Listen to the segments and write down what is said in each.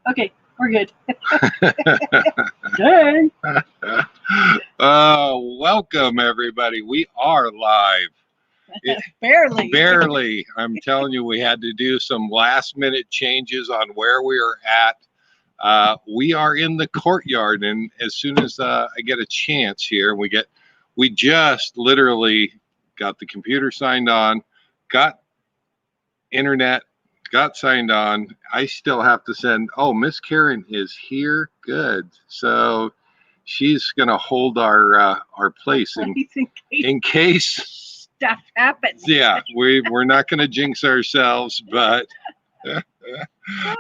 Okay, we're good. Dang. Welcome everybody. We are live. Barely. Barely. I'm telling you, we had to do some last minute changes on where we are at. We are in the courtyard, and as soon as I get a chance here, we just literally got the computer signed on, got internet, got signed on. I still have to send. Oh, Miss Karen is here. Good. So she's gonna hold our place in case stuff happens. Yeah, we're not gonna jinx ourselves, but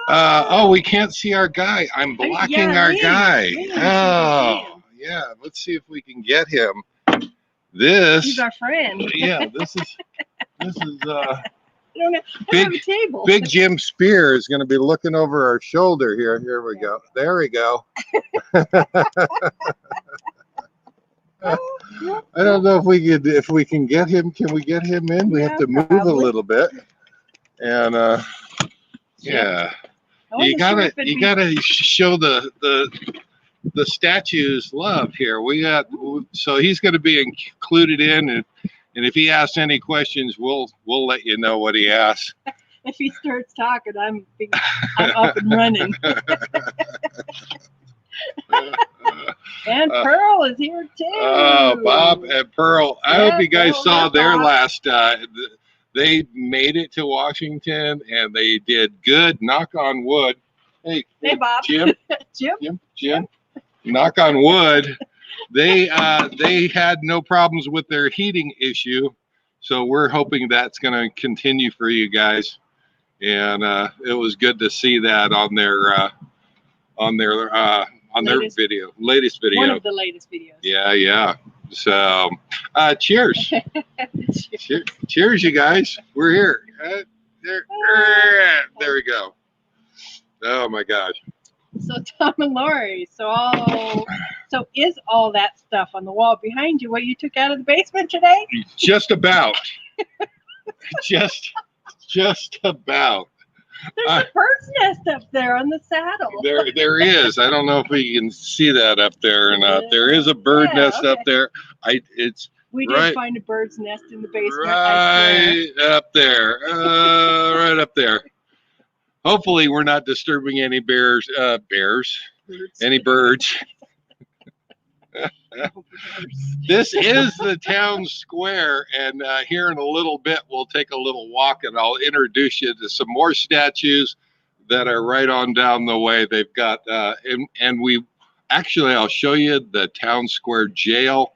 oh, we can't see our guy. I'm blocking our guy. Oh, yeah. Let's see if we can get him. He's our friend. Yeah, this is I don't have a table. Big Jim Spear is going to be looking over our shoulder here. Here we go. There we go. I don't know if we can get him. Can we get him in? We have to move a little bit. And yeah, you gotta show the statues love here. So he's going to be included in, and if he asks any questions, we'll let you know what he asks. If he starts talking, I'm up and running. And Pearl is here too. Oh, Bob and Pearl. I hope you guys saw their last. They made it to Washington, and they did good. Knock on wood. Hey Bob. Jim. Jim. Knock on wood. They had no problems with their heating issue, so we're hoping that's going to continue for you guys. And it was good to see that on their latest video. One of the latest videos. Yeah. So, cheers. Cheers, you guys. We're here. There we go. Oh my gosh. So Tom and Lori, so is all that stuff on the wall behind you what you took out of the basement today? Just about. just about. There's a bird's nest up there on the saddle. There is. I don't know if we can see that up there or not. There is a bird nest up there. We did find a bird's nest in the basement. Right up there. Right up there. Hopefully we're not disturbing any birds. Any birds. This is the town square, and here in a little bit we'll take a little walk, and I'll introduce you to some more statues that are right on down the way. They've got I'll show you the town square jail.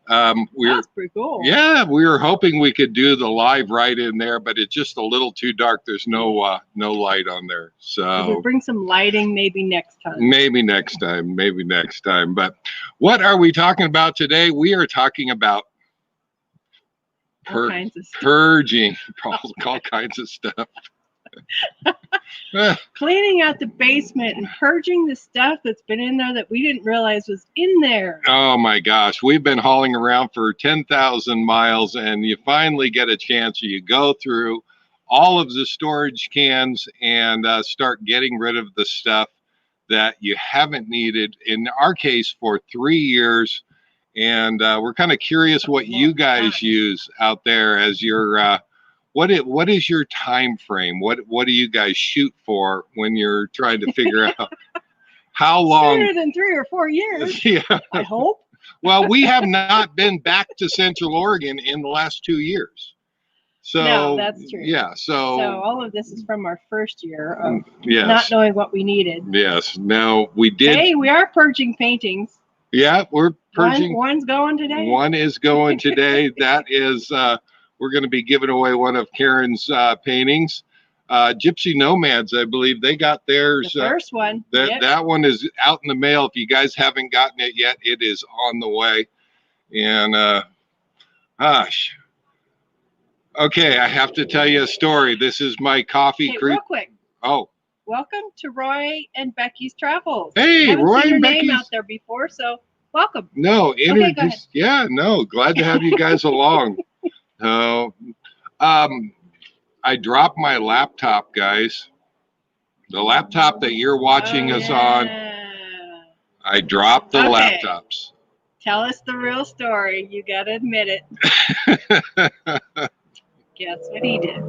That's pretty cool. Yeah, we were hoping we could do the live right in there, but it's just a little too dark. There's no light on there. So we'll bring some lighting maybe next time. Maybe next time. But what are we talking about today? We are talking about purging all kinds of stuff. Cleaning out the basement and purging the stuff that's been in there that we didn't realize was in there. Oh my gosh, we've been hauling around for 10,000 miles, and you finally get a chance. You go through all of the storage cans and start getting rid of the stuff that you haven't needed, in our case for 3 years. And we're kind of curious what you guys use out there as your what is your time frame? What do you guys shoot for when you're trying to figure out how long? Sooner than 3 or 4 years. Yeah. I hope. Well, we have not been back to Central Oregon in the last 2 years. So no, that's true. Yeah. So all of this is from our first year of not knowing what we needed. Yes. Now we did. Hey, we are purging paintings. Yeah, we're purging. One's going today. One is going today. That is. We're going to be giving away one of Karen's paintings. Gypsy Nomads, I believe they got theirs. The first one. That one is out in the mail. If you guys haven't gotten it yet, it is on the way. And gosh. Okay, I have to tell you a story. This is my coffee creek. Real quick. Oh. Welcome to Roy and Becky's Travels. Hey, Roy and Becky's. Name out there before, so welcome. No, introduce. Yeah, no, glad to have you guys along. I dropped my laptop, guys. The laptop that you're watching us on, I dropped the laptops. Tell us the real story. You got to admit it. Guess what he did?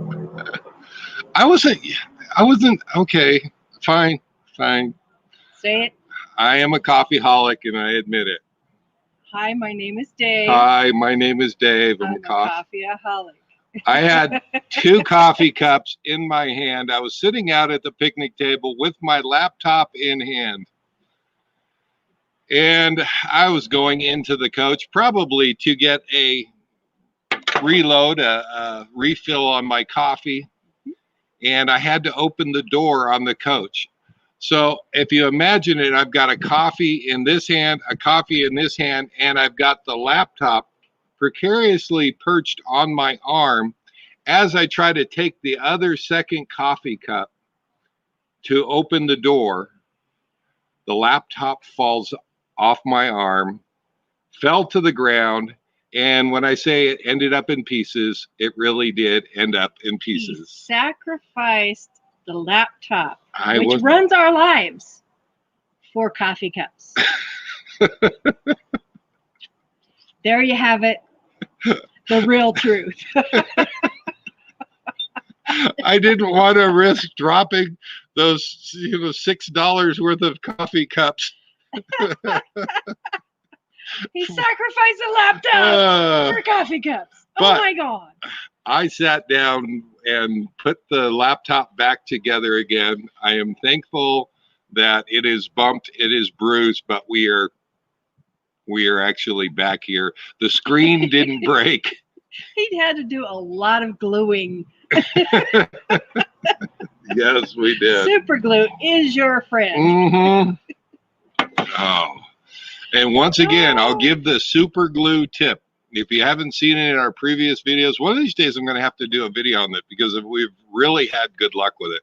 I wasn't, okay, fine. Say it. I am a coffeeholic and I admit it. Hi, my name is Dave. Hi, my name is Dave. I'm a coffeeaholic. I had 2 coffee cups in my hand. I was sitting out at the picnic table with my laptop in hand. And I was going into the coach probably to get a reload, a refill on my coffee. And I had to open the door on the coach. So if you imagine it, I've got a coffee in this hand, a coffee in this hand, and I've got the laptop precariously perched on my arm as I try to take the other second coffee cup to open the door. The laptop falls off my arm, fell to the ground, and when I say it ended up in pieces, it really did end up in pieces. He sacrificed the laptop, which runs our lives, for coffee cups. There you have it. The real truth. I didn't want to risk dropping those $6 worth of coffee cups. He sacrificed a laptop for coffee cups. Oh my God. I sat down and put the laptop back together again. I am thankful that it is bumped, it is bruised, but we are actually back here. The screen didn't break. He'd had to do a lot of gluing. Yes, we did. Super glue is your friend. Mm-hmm. Oh. And once again, I'll give the super glue tip. If you haven't seen it in our previous videos, one of these days I'm going to have to do a video on it because we've really had good luck with it.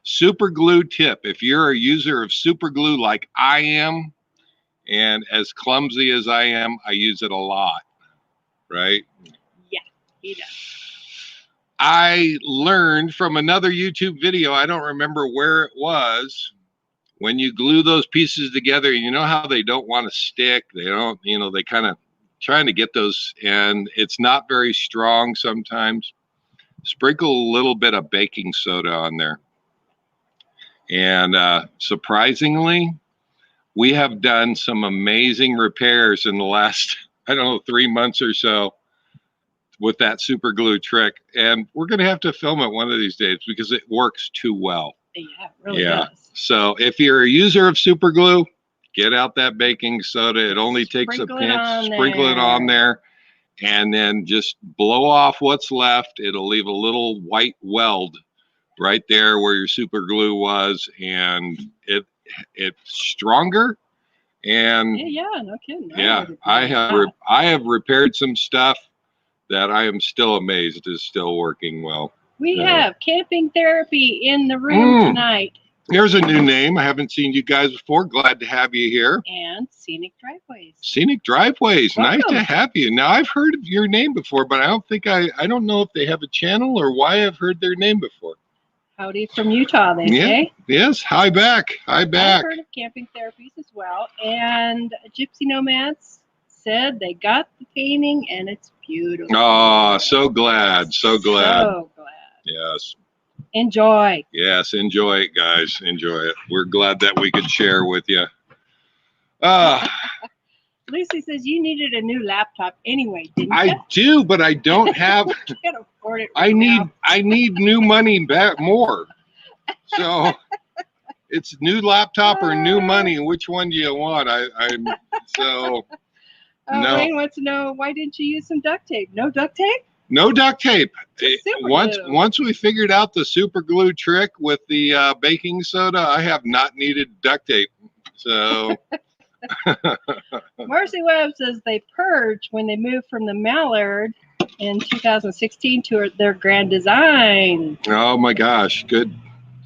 Super glue tip. If you're a user of super glue like I am, and as clumsy as I am, I use it a lot, right? Yeah, he does. I learned from another YouTube video, I don't remember where it was, when you glue those pieces together, you know how they don't want to stick. They don't, they kind of trying to get those, and it's not very strong sometimes. Sprinkle a little bit of baking soda on there. And surprisingly, we have done some amazing repairs in the last, 3 months or so with that super glue trick. And we're going to have to film it one of these days because it works too well. Yeah, it really does. So if you're a user of super glue, get out that baking soda. It only takes a pinch, sprinkle it on there, and then just blow off what's left. It'll leave a little white weld right there where your super glue was, and it's stronger. And yeah, no kidding. Yeah, I have repaired some stuff that I am still amazed is still working well. We have camping therapy in the room tonight. There's a new name. I haven't seen you guys before. Glad to have you here. And Scenic Driveways. Scenic Driveways. Welcome. Nice to have you. Now, I've heard of your name before, but I don't know if they have a channel or why I've heard their name before. Howdy from Utah, they say. Yes. Hi back. Hi back. I've heard of camping therapies as well. And Gypsy Nomads said they got the painting and it's beautiful. Oh, so glad. So glad. So glad. Yes. Enjoy. Yes, enjoy it, guys. Enjoy it. We're glad that we could share with you. Lucy says you needed a new laptop anyway, didn't you? I do, but I don't have. Can't afford it. I need new money back more. So it's new laptop or new money. Which one do you want? No. Wayne wants to know, why didn't you use some duct tape? No duct tape? No duct tape. Once we figured out the super glue trick with the baking soda, I have not needed duct tape. So Marcy Webb says they purged when they moved from the Mallard in 2016 to their Grand Design. Oh my gosh, good,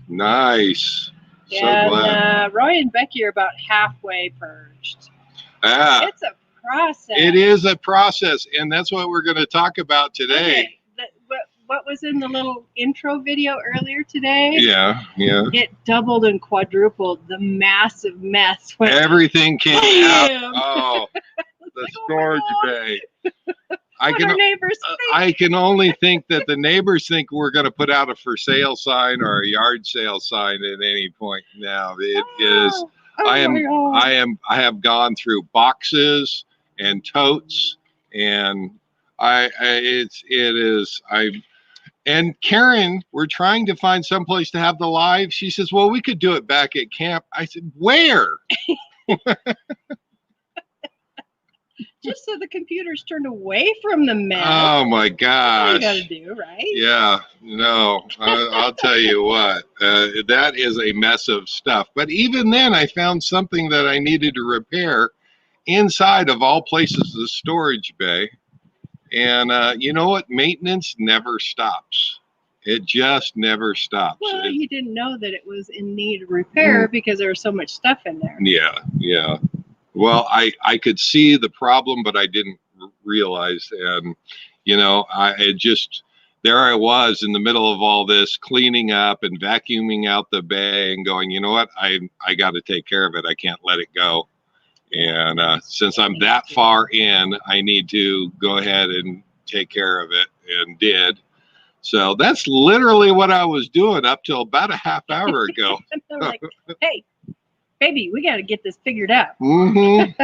nice. Yeah, so glad. Roy and Becky are about halfway purged. It's a process. It is a process, and that's what we're going to talk about today. Okay. what was in the little intro video earlier today? Yeah, yeah. It doubled and quadrupled the massive mess. Everything came out. Bam! Oh, the like, storage oh bay. I I can only think that the neighbors think we're going to put out a for sale sign or a yard sale sign at any point now. It is. I have gone through boxes and totes, and and Karen, we're trying to find someplace to have the live. She says, well, we could do it back at camp. I said, where? Just so the computer's turned away from the mess. Oh my gosh. That's what you gotta do, right? Yeah, no, I'll tell you what, that is a mess of stuff. But even then, I found something that I needed to repair inside of all places, the storage bay. And you know what? Maintenance never stops. It just never stops. Well, you didn't know that it was in need of repair because there was so much stuff in there. Yeah, yeah. Well, I could see the problem, but I didn't realize. And, you know, there I was in the middle of all this, cleaning up and vacuuming out the bay and going, you know what? I got to take care of it. I can't let it go. And since I'm that far in, I need to go ahead and take care of it, and did. So that's literally what I was doing up till about a half hour ago. I'm like, hey, baby, we got to get this figured out. Mm-hmm.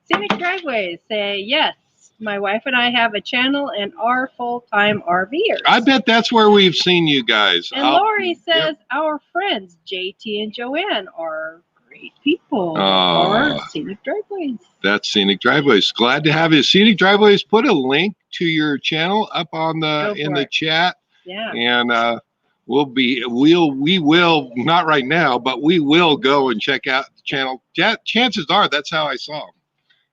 Scenic Driveways say, yes, my wife and I have a channel and are full-time RVers. I bet that's where we've seen you guys. And Lori says, our friends, JT and Joanne, are great people. Or Scenic Driveways. That's Scenic Driveways. Glad to have you. Scenic Driveways, put a link to your channel up on the chat. Yeah. And we will not right now, but we will go and check out the channel. Chances are that's how I saw them.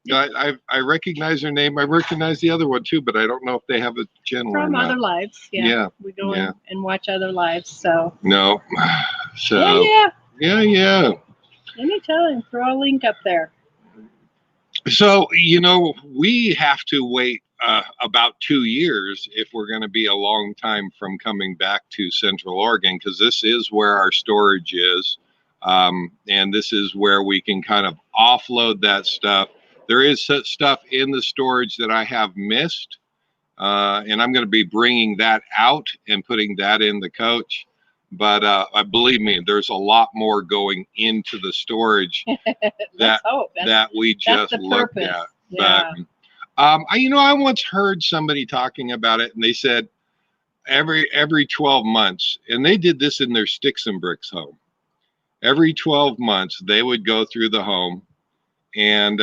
Yeah. I recognize their name. I recognize the other one too, but I don't know if they have a channel from other lives. Yeah. We go in and watch other lives. So no. So yeah. Anytime, throw a link up there. So, you know, we have to wait about 2 years if we're going to be a long time from coming back to Central Oregon, because this is where our storage is. And this is where we can kind of offload that stuff. There is such stuff in the storage that I have missed. And I'm going to be bringing that out and putting that in the coach. But believe me, there's a lot more going into the storage that we just looked at. Yeah. But I once heard somebody talking about it, and they said every 12 months, and they did this in their Sticks and Bricks home. Every 12 months, they would go through the home and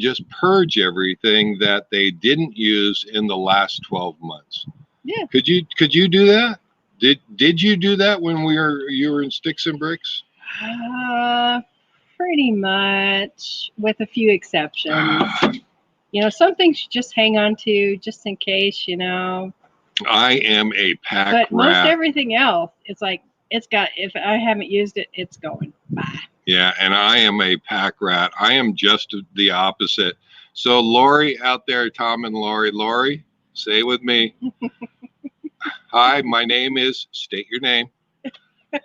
just purge everything that they didn't use in the last 12 months. Yeah. Could you do that? Did you do that when you were in Sticks and Bricks? Pretty much, with a few exceptions. You know, some things you just hang on to just in case, you know. I am a pack rat. But most everything else, it's like, if I haven't used it, it's going. Bye. Yeah, and I am a pack rat. I am just the opposite. So Lori out there, Tom and Lori, say with me. Hi, my name is, state your name.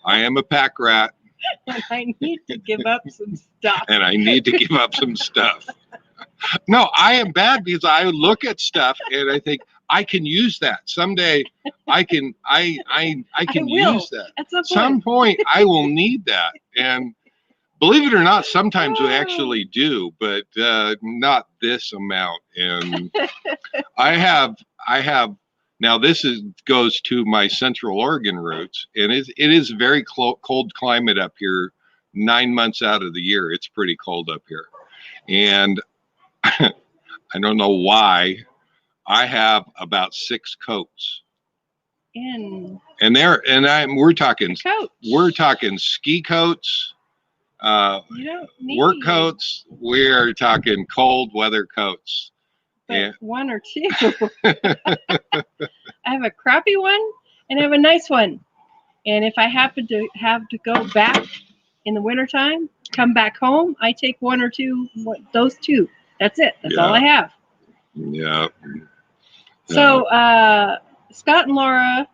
I am a pack rat. And I need to give up some stuff. No, I am bad because I look at stuff and I think I can use that. Someday I can use that. At some point I will need that. And believe it or not, sometimes we actually do, but not this amount. And I have now this goes to my Central Oregon roots, and it is very cold climate up here. 9 months out of the year, it's pretty cold up here. And I don't know why, I have about 6 coats. We're talking ski coats, work coats. We're talking cold weather coats. But 1 or 2. I have a crappy one and I have a nice one. And if I happen to have to go back in the wintertime, come back home, I take 1 or 2, those 2. That's it. That's all I have. Yeah. So Scott and Laura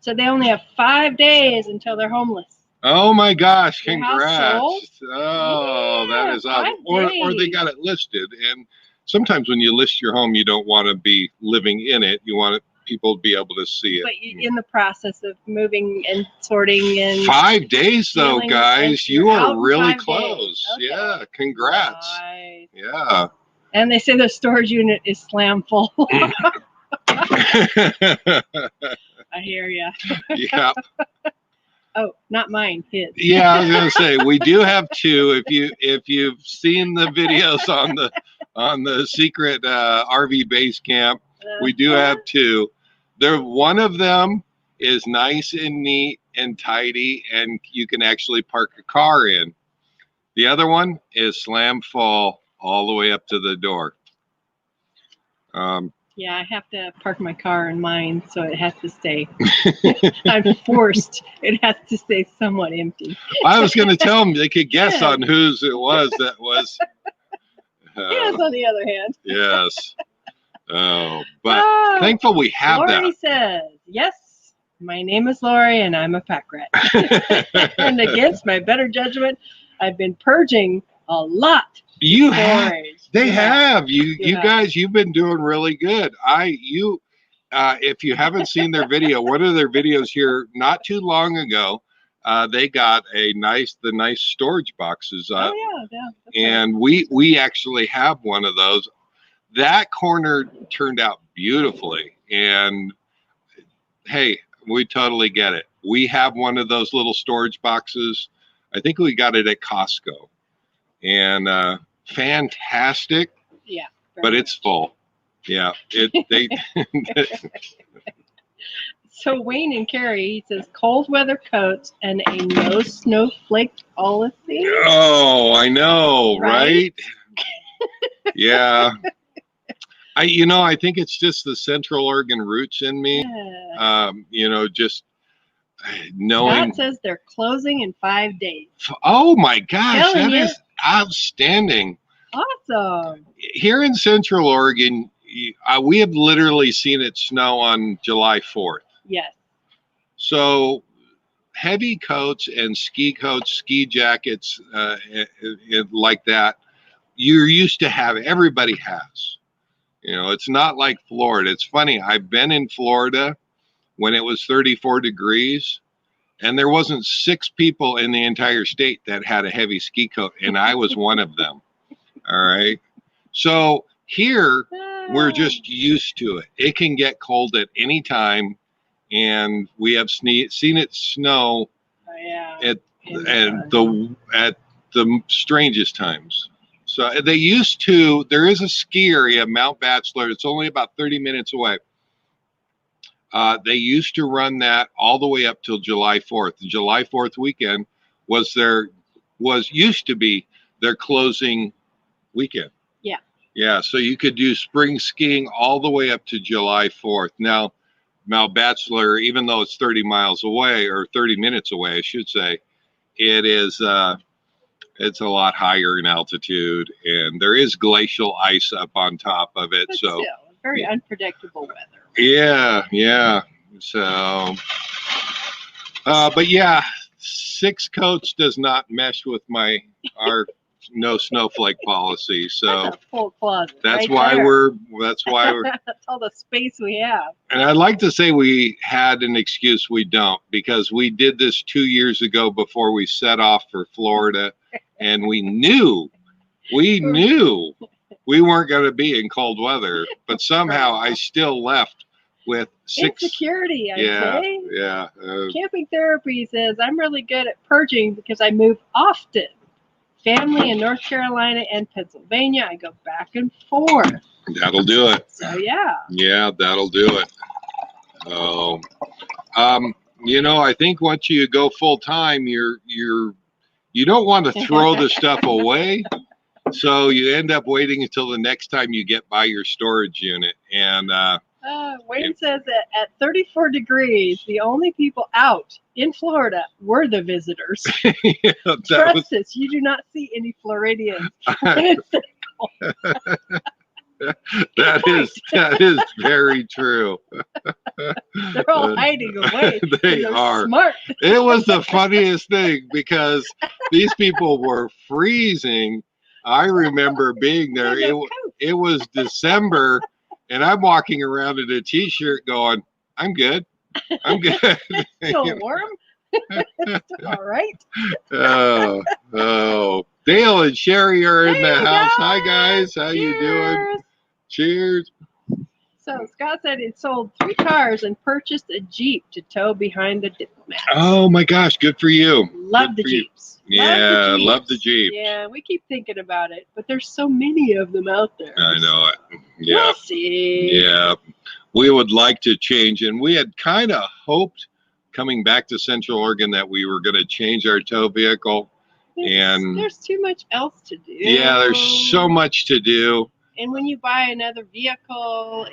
said they only have 5 days until they're homeless. Oh my gosh, Your house sold? congrats. Oh, that Yeah, is awesome. 5 Or they days. got it listed. And sometimes when you list your home, you don't want to be living in it. You want people to be able to see it. But in the process of moving and sorting and 5 days though, dealing guys. with- You you're out are in really 5 days. close. Okay. Yeah, congrats. Nice. Yeah. And they say the storage unit is slam full. I hear ya. Yeah. Oh, not mine, his. Yeah, I was gonna say we do have two. If you've seen the videos on the secret RV base camp, we do have two. One of them is nice and neat and tidy, and you can actually park a car in. The other one is slam full all the way up to the door. Yeah, I have to park my car in mine, so it has to stay. I'm forced. It has to stay somewhat empty. I was going to tell them they could guess on whose it was that was. Yes, on the other hand. Yes. Oh, but thankful we have Lori says, yes, my name is Lori and I'm a pack rat. And against my better judgment, I've been purging a lot. You have. Storage. They have. You have. guys, you've been doing really good. If you haven't seen their video, one of their videos here not too long ago, they got the nice storage boxes. Oh yeah. And we actually have one of those. That corner turned out beautifully. And hey, we totally get it. We have one of those little storage boxes. I think we got it at Costco. And fantastic. Yeah. But it's full. Yeah. So Wayne and Carrie, he says cold weather coats and a no snowflake policy. Oh, I know, right? Yeah. I think it's just the Central Oregon roots in me. Yeah. Just knowing. Scott says they're closing in 5 days. Oh my gosh, Telling you. is outstanding. Awesome. Here in Central Oregon, we have literally seen it snow on July 4th. Yes. So heavy coats and ski coats, ski jackets, like that, you're used to have. Everybody has. It's not like Florida. It's funny. I've been in Florida when it was 34 degrees, and there wasn't 6 people in the entire state that had a heavy ski coat, and I was one of them. All right. So here we're just used to it. It can get cold at any time, and we have seen it snow at the strangest times. So there is a ski area, Mount Bachelor. It's only about 30 minutes away. They used to run that all the way up till July 4th. The July 4th weekend used to be their closing weekend. Yeah. Yeah. So you could do spring skiing all the way up to July 4th. Now, Mount Bachelor, even though it's 30 miles away or 30 minutes away, I should say, it is, it's a lot higher in altitude, and there is glacial ice up on top of it. But so still, very unpredictable weather. Yeah. So, but yeah, 6 coats does not mesh with our no snowflake policy. So that's a full closet. that's right why there. that's why we're. That's all the space we have. And I'd like to say we had an excuse. We don't, because we did this 2 years ago before we set off for Florida, and we knew we weren't going to be in cold weather, but somehow I still left with 6. Insecurity, I say. Yeah. Camping therapy says I'm really good at purging because I move often. Family in North Carolina and Pennsylvania. I go back and forth. That'll do it. So yeah. Yeah, that'll do it. Oh, I think once you go full time, you don't want to throw the stuff away. So you end up waiting until the next time you get by your storage unit. And Wayne says that at 34 degrees, the only people out in Florida were the visitors. Trust us, you do not see any Floridians when it's that cold. That is very true. They're all hiding away. They They're are smart. It was the funniest thing because these people were freezing. I remember being there. They have no coat. It was December, and I'm walking around in a t-shirt going, "I'm good. I'm good." Still warm. All right. Oh. Dale and Sherry are in the Hey, house. Hi guys. guys, how you doing? Cheers. Cheers. So Scott said it sold 3 cars and purchased a Jeep to tow behind the Diplomat. Oh my gosh, good for you. Love the Good for you. Jeeps. Yeah, love the Jeeps. Yeah, we keep thinking about it, but there's so many of them out there. I know it. Yeah. We'll see. Yeah. We would like to change, and we had kind of hoped coming back to Central Oregon that we were going to change our tow vehicle. There's too much else to do. Yeah, there's so much to do. And when you buy another vehicle,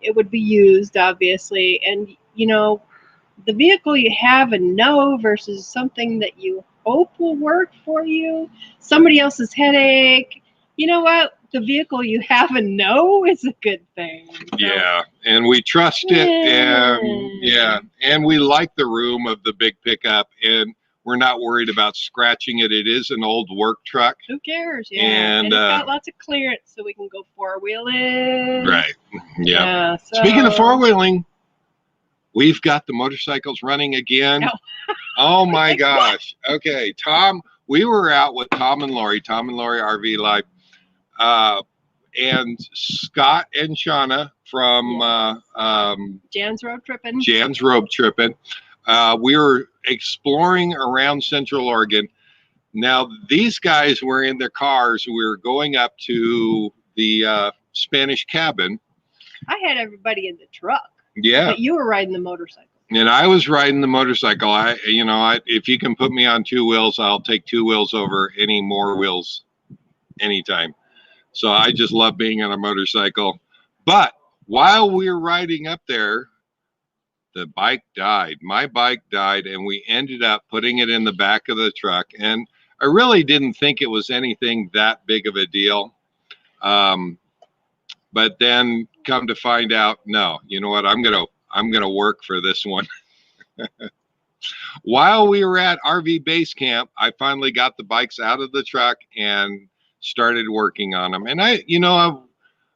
it would be used, obviously. And, you know, the vehicle you have and know versus something that you hope will work for you, somebody else's headache. You know what? The vehicle you have and know is a good thing. So, Yeah, and we trust it, and we like the room of the big pickup, and we're not worried about scratching it. It is an old work truck. Who cares? Yeah. And it's got lots of clearance so we can go 4-wheeling. Right. Yeah. So, Speaking of 4-wheeling, we've got the motorcycles running again. No. Oh my gosh. Okay, Tom, we were out with Tom and Lori RV Live, and Scott and Shauna from Jantz Road Trippin. We were exploring around Central Oregon. Now, these guys were in their cars. We were going up to the Spanish cabin. I had everybody in the truck. Yeah. But you were riding the motorcycle. And I was riding the motorcycle. If you can put me on 2 wheels, I'll take 2 wheels over any more wheels anytime. So I just love being on a motorcycle. But while we were riding up there, the bike died. My bike died, and we ended up putting it in the back of the truck. And I really didn't think it was anything that big of a deal. But then come to find out, no, you know what? I'm gonna work for this one. While we were at RV base camp, I finally got the bikes out of the truck and started working on them. And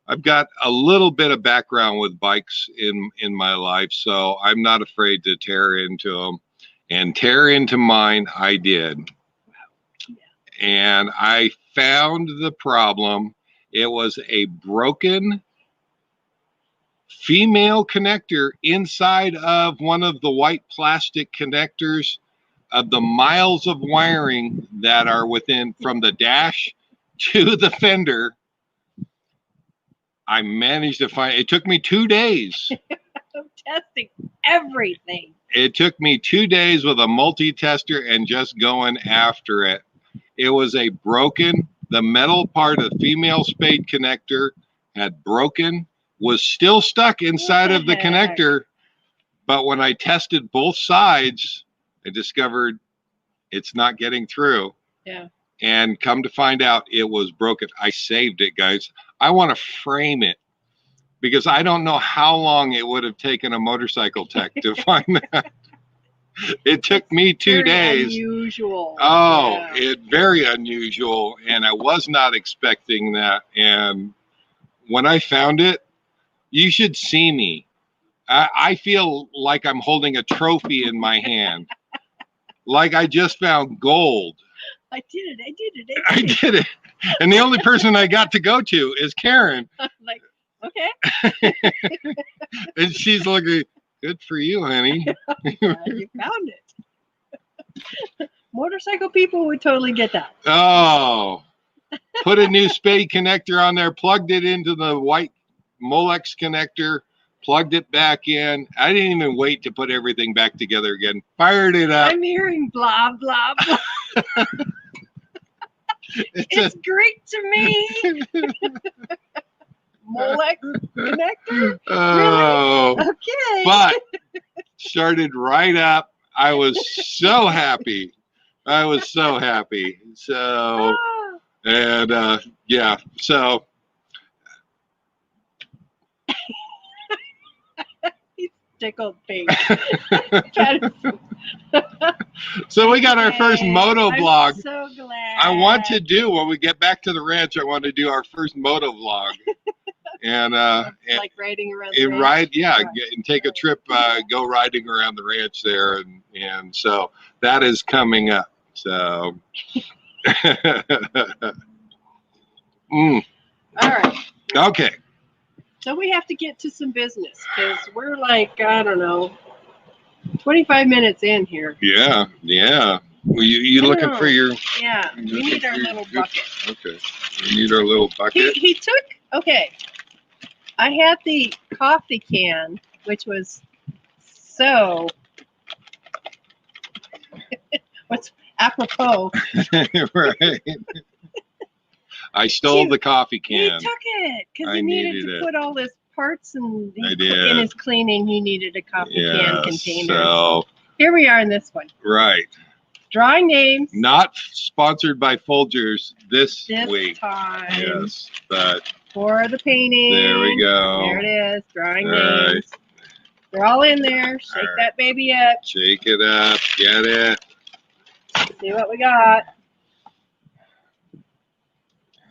I've got a little bit of background with bikes in my life, so I'm not afraid to tear into them. And tear into mine, I did. And I found the problem. It was a broken female connector inside of one of the white plastic connectors of the miles of wiring that are within from the dash to the fender. I managed to find it. Took me 2 days. I'm testing everything. It took me 2 days with a multi-tester and just going after it. It was the metal part of the female spade connector had broken, was still stuck inside of the connector. But when I tested both sides, I discovered it's not getting through. Yeah. And come to find out, it was broken. I saved it, guys. I want to frame it because I don't know how long it would have taken a motorcycle tech to find that. It took me 2 days. Unusual. Oh, yeah. Very unusual. And I was not expecting that. And when I found it, you should see me. I feel like I'm holding a trophy in my hand. Like I just found gold. I did I did it. And the only person I got to go to is Karen. Like, okay. And she's looking, good for you, honey. You found it. Motorcycle people would totally get that. Oh, put a new spade connector on there, plugged it into the white Molex connector, plugged it back in. I didn't even wait to put everything back together again. Fired it up. I'm hearing blah, blah, blah. It's great to me. Molex connector? Oh, really? Okay. But started right up. I was so happy. So, and yeah, so tickled pink. So we got our first moto I'm vlog. so glad. I want to do, when we get back to the ranch, I want to do our first moto vlog. And like riding around the ranch. And take a trip, go riding around the ranch there, and so that is coming up. So, All right. Okay. So we have to get to some business because we're like, I don't know, 25 minutes in here. Yeah. Well, you looking for your? Yeah. We need our little bucket. Okay. We need our little bucket. He took. Okay. I had the coffee can, which was so. What's apropos? Right. I stole the coffee can. He took it because he needed to put all his parts and in his cleaning. He needed a coffee can container. So here we are in this one. Right. Drawing names. Not sponsored by Folgers this week. Time. Yes, but for the painting. There we go. There it is. Drawing names. Right. They're all in there. Shake that baby up. Shake it up. Get it. See what we got.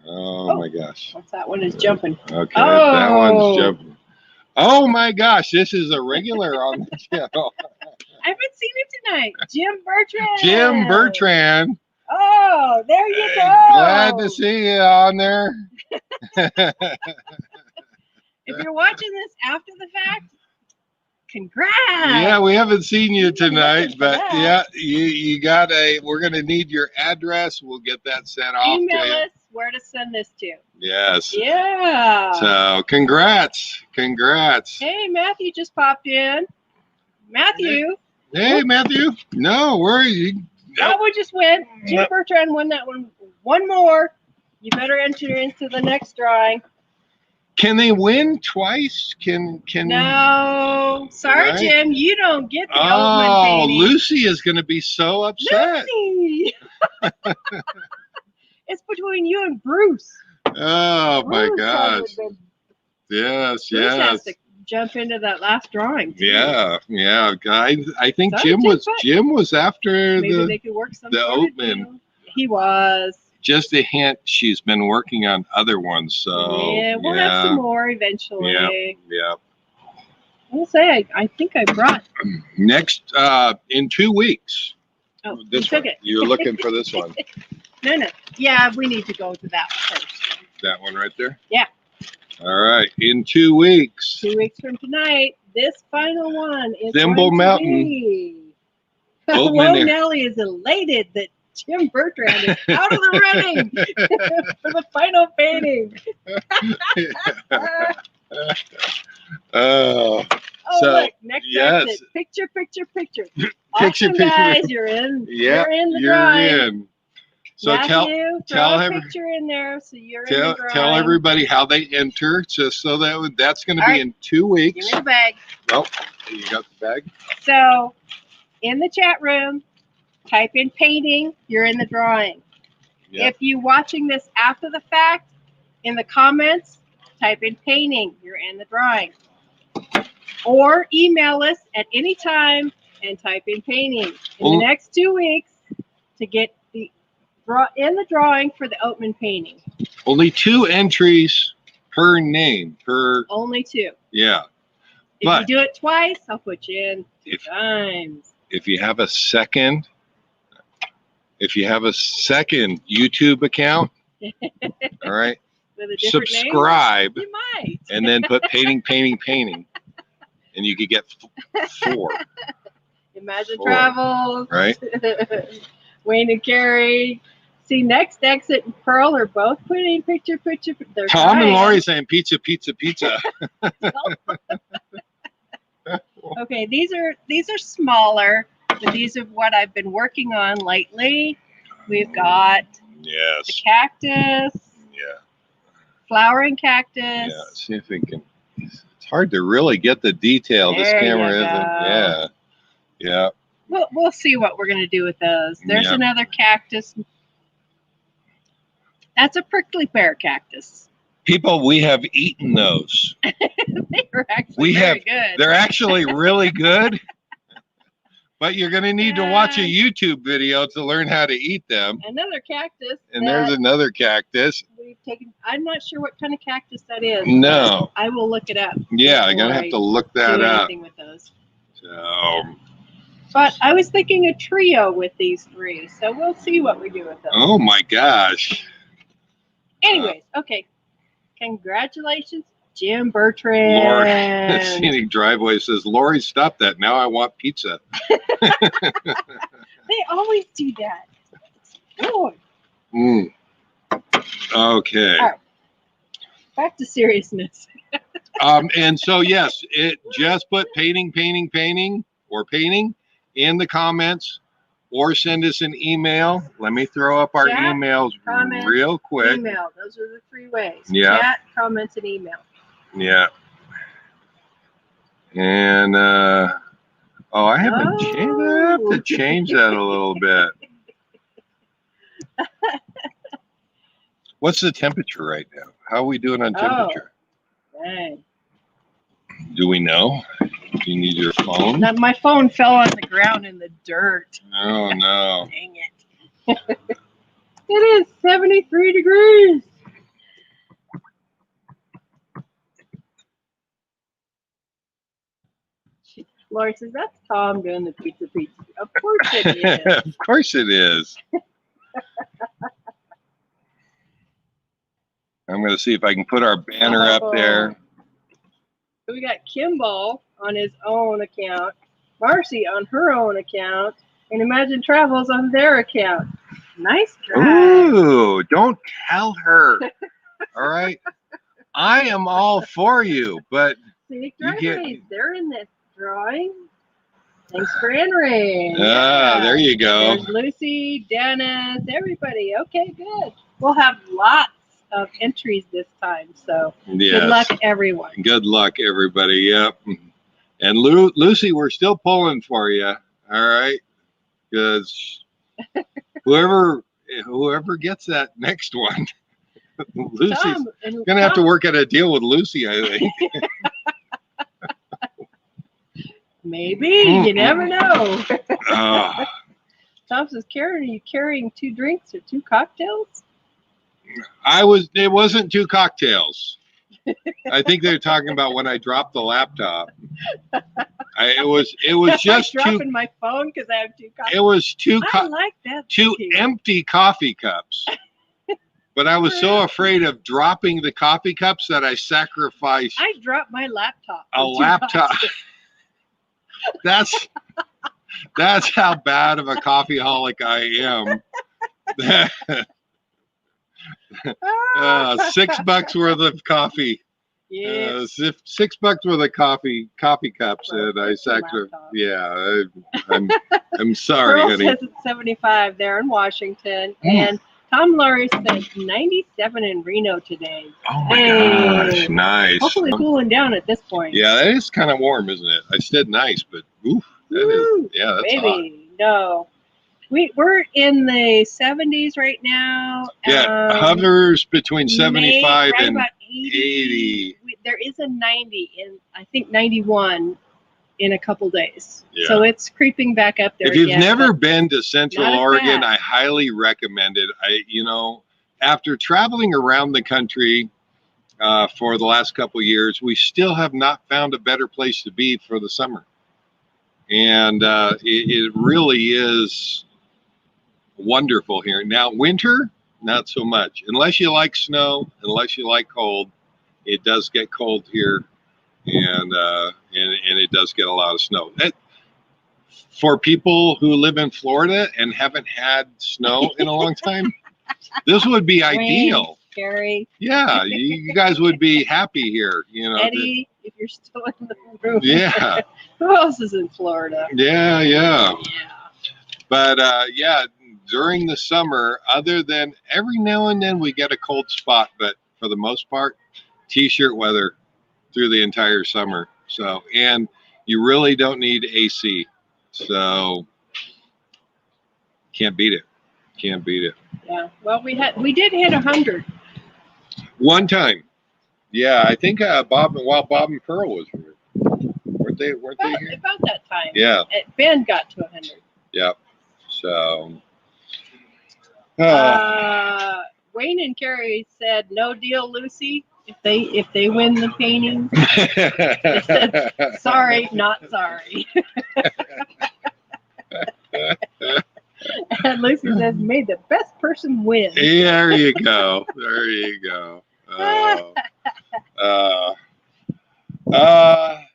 Oh my gosh. What's that one is jumping? Okay, that one's jumping. Oh my gosh, this is a regular on the channel. I haven't seen it tonight. BERTRAND. Jim BERTRAND. Oh, there you go. Glad to see you on there. If you're watching this after the fact, congrats. Yeah, we haven't seen you tonight, but yeah, you got we're going to need your address. We'll get that sent off to you. Email us where to send this to. Yes. Yeah. So congrats. Hey, Matthew just popped in. Matthew. Hey, Matthew. No, where are you? That one just went. Jim BERTRAND won that one. One more. You better enter into the next drawing. Can they win twice? Can No. Sorry, right? Jim. You don't get the OATMAN painting. Lucy is going to be so upset. Lucy. It's between you and Bruce. Oh my gosh. Bruce has to jump into that last drawing too. Yeah. I think Jim was after Maybe they could work the OATMAN. He was. Just a hint, she's been working on other ones, so yeah, we'll have some more eventually. Yeah. I'll say I think I brought next in 2 weeks. Oh, this one. You're looking for this one. No. Yeah, we need to go to that first. That one right there? Yeah. All right. In 2 weeks. 2 weeks from tonight, this final one is THIMBLE Mountain. Whoa, Nellie is elated that Jim BERTRAND is out of the running for the final painting. So, look, next exit. Picture. Awesome, guys, you're in. Yeah, you're in the drawing. So Matthew, throw a picture in there, so you're in the drawing. Tell everybody how they enter, just so that's going to be in 2 weeks. Give me the bag. Oh, you got the bag. So, in the chat room, type in painting. You're in the drawing. Yep. If you're watching this after the fact, in the comments, type in painting. You're in the drawing. Or email us at any time and type in painting. In the next 2 weeks to get in the drawing for the OATMAN painting. Only 2 entries per name. Only 2. Yeah. If you do it twice, I'll put you in 2 times. If you have a second YouTube account, all right, subscribe, you might. And then put painting, and you could get 4. Imagine 4. Travels, right? Wayne and Carrie. See, next exit and Pearl are both putting picture. Tom and Lori saying pizza. Okay, these are smaller, but these are what I've been working on lately. We've got the cactus. Yeah. Flowering cactus. Yeah, see if we can. It's hard to really get the detail. This camera isn't. Yeah. We'll see what we're going to do with those. There's another cactus. That's a prickly pear cactus. People, we have eaten those. They were actually very good. They're actually really good. But you're going to need to watch a And YouTube video to learn how to eat them. another cactus. And there's another cactus. We've taken. I'm not sure what kind of cactus that is. No. I will look it up. Yeah, I'm going to have to look that up. Anything with those. So. But I was thinking a trio with these three, so we'll see what we do with them. Oh my gosh. Anyways, okay. Congratulations, Jim Bertrand. Lori, Scenic Driveways says, Lori, stop that. Now I want pizza. They always do that. Lord. Okay. All right. Back to seriousness. And so, yes, it just put painting in the comments, or send us an email. Let me throw up our emails real quick. Email. Those are the three ways. Yeah. Chat, comments, and email. Yeah. And I haven't changed. I have to change that a little bit. What's the temperature right now? How are we doing on temperature? Dang. Do we know? Do you need your phone? Now, my phone fell on the ground in the dirt. Oh no. Dang it. It is 73 degrees. Lori says, that's Tom doing the pizza. Of course it is. Of course it is. I'm going to see if I can put our banner up there. So we got Kimball on his own account, Marcy on her own account, and Imagine Travels on their account. Nice drive. Ooh, don't tell her. All right. I am all for you, but Scenic Driveways, they're in this drawing. Thanks for entering. There you go. There's Lucy, Dennis, everybody. Okay, good. We'll have lots of entries this time, so yes. Good luck, everyone. Good luck, everybody. Yep. And Lucy, we're still pulling for you. All right, because whoever gets that next one, Lucy's gonna have to work out a deal with Lucy, I think. Maybe. You never know. Oh. Tom says, Karen, are you carrying 2 drinks or 2 cocktails? It wasn't 2 cocktails. I think they're talking about when I dropped the laptop. It was just dropping my phone because I have 2 cocktails. It was 2 I like that. 2 empty coffee cups. But I was so afraid of dropping the coffee cups that I sacrificed. I dropped my laptop. A laptop. That's how bad of a coffeeholic I am. $6 worth of coffee. Yeah. $6 worth of coffee cups, and I sacrificed. Yeah, I'm sorry, Pearl honey. says it's 75 there in Washington, and Tom Laurie says 97 in Renaud today. Oh my gosh, nice. Hopefully cooling down at this point. Yeah, that is kind of warm, isn't it? I said nice, but oof, that's maybe hot. No. We're in the 70s right now. Yeah, hovers between 75 and about 80. There is a 90 in, I think 91 in a couple days. Yeah. So it's creeping back up there. If you've never been to Central Oregon, bad. I highly recommend it. After traveling around the country for the last couple of years, we still have not found a better place to be for the summer. And it really is wonderful here. Now, winter, not so much. Unless you like snow, unless you like cold, it does get cold here, and it does get a lot of snow. For people who live in Florida and haven't had snow in a long time, this would be ideal. Scary. Yeah, you guys would be happy here. Eddie, if you're still in the room. Yeah. Who else is in Florida? Yeah. But during the summer, other than every now and then we get a cold spot, but for the most part, t-shirt weather through the entire summer. So, and you really don't need AC. So can't beat it. Yeah. Well, we did hit 100. One time. Yeah, I think Bob and Pearl was here. Weren't they here? About that time. Yeah. Ben got to 100. Yep. So. Wayne and Carrie said, "No deal, Lucy. If they win the painting." They said, "Sorry, not sorry." And Lucy says, "May the best person win." There you go. There you go. Oh my God.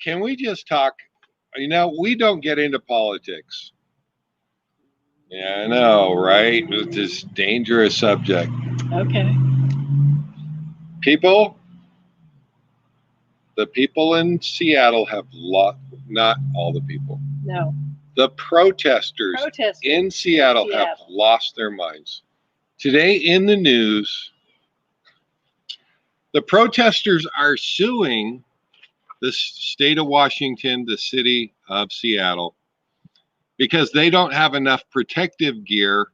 Can we just talk? You know, we don't get into politics. Yeah, I know, right? It's this dangerous subject. Okay. The people in Seattle have lost, not all the people. No. The protesters in Seattle have lost their minds. Today in the news, the protesters are suing the state of Washington, the city of Seattle, because they don't have enough protective gear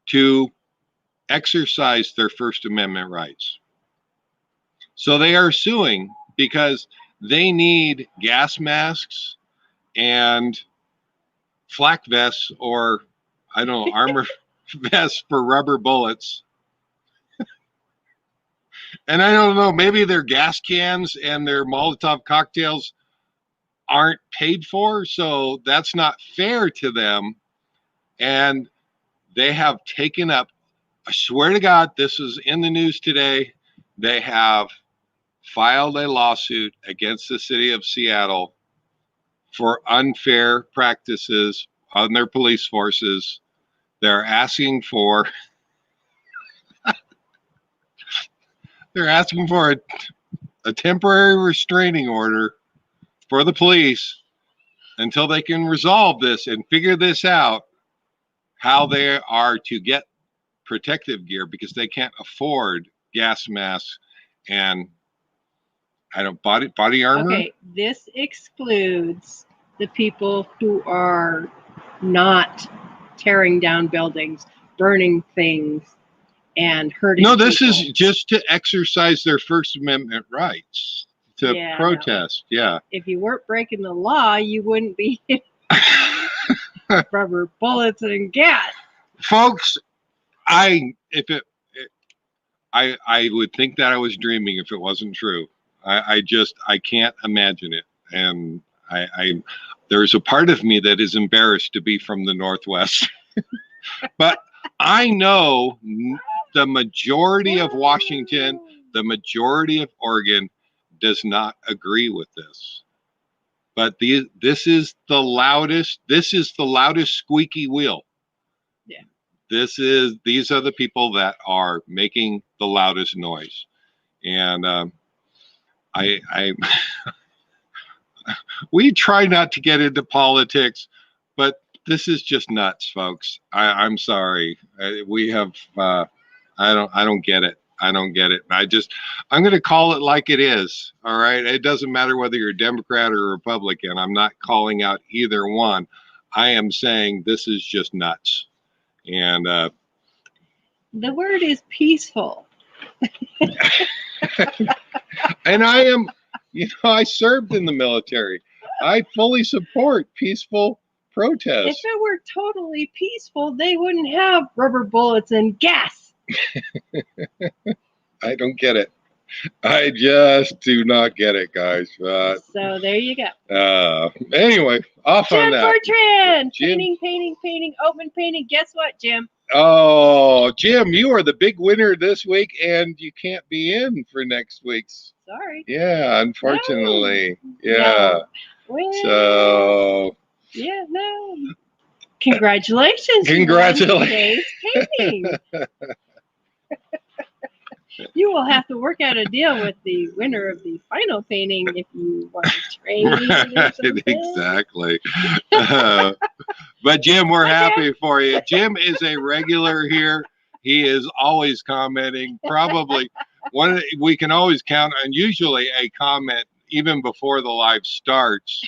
to exercise their First Amendment rights. So they are suing because they need gas masks and flak vests, or I don't know, armor vests for rubber bullets. And I don't know, maybe their gas cans and their Molotov cocktails aren't paid for, so that's not fair to them. And they have taken up, I swear to God, this is in the news today, they have filed a lawsuit against the city of Seattle for unfair practices on their police forces. They're asking for a temporary restraining order for the police until they can resolve this and figure this out, how they are to get protective gear, because they can't afford gas masks and body armor. Okay, this excludes the people who are not tearing down buildings, burning things, and hurting No, this people. is just to exercise their First Amendment rights, to protest. No. Yeah. If you weren't breaking the law, you wouldn't be rubber bullets and gas. Folks, I would think that I was dreaming if it wasn't true. I can't imagine it. And there's a part of me that is embarrassed to be from the Northwest. But I know the majority of Washington, the majority of Oregon does not agree with this. But this is the loudest squeaky wheel. Yeah. These are the people that are making the loudest noise. And we try not to get into politics, but this is just nuts, folks. I'm sorry. We have I don't get it. I don't get it. I'm going to call it like it is. All right. It doesn't matter whether you're a Democrat or a Republican. I'm not calling out either one. I am saying this is just nuts. And the word is peaceful. And I am, I served in the military. I fully support peaceful protest. If it were totally peaceful, they wouldn't have rubber bullets and gas. I don't get it. I just do not get it, guys. So there you go. Anyway, off Jim on that. BERTRAND, painting, OATMAN painting. Guess what, Jim? Oh, Jim, you are the big winner this week, and you can't be in for next week's. Sorry. Yeah, unfortunately. No. Yeah. No. Well, so. Yeah, no. Congratulations. Congratulations. Painting. You will have to work out a deal with the winner of the final painting if you want to trade. Right, exactly. But Jim, we're happy for you. Jim is a regular here. He is always commenting. Probably we can always count on usually a comment even before the live starts.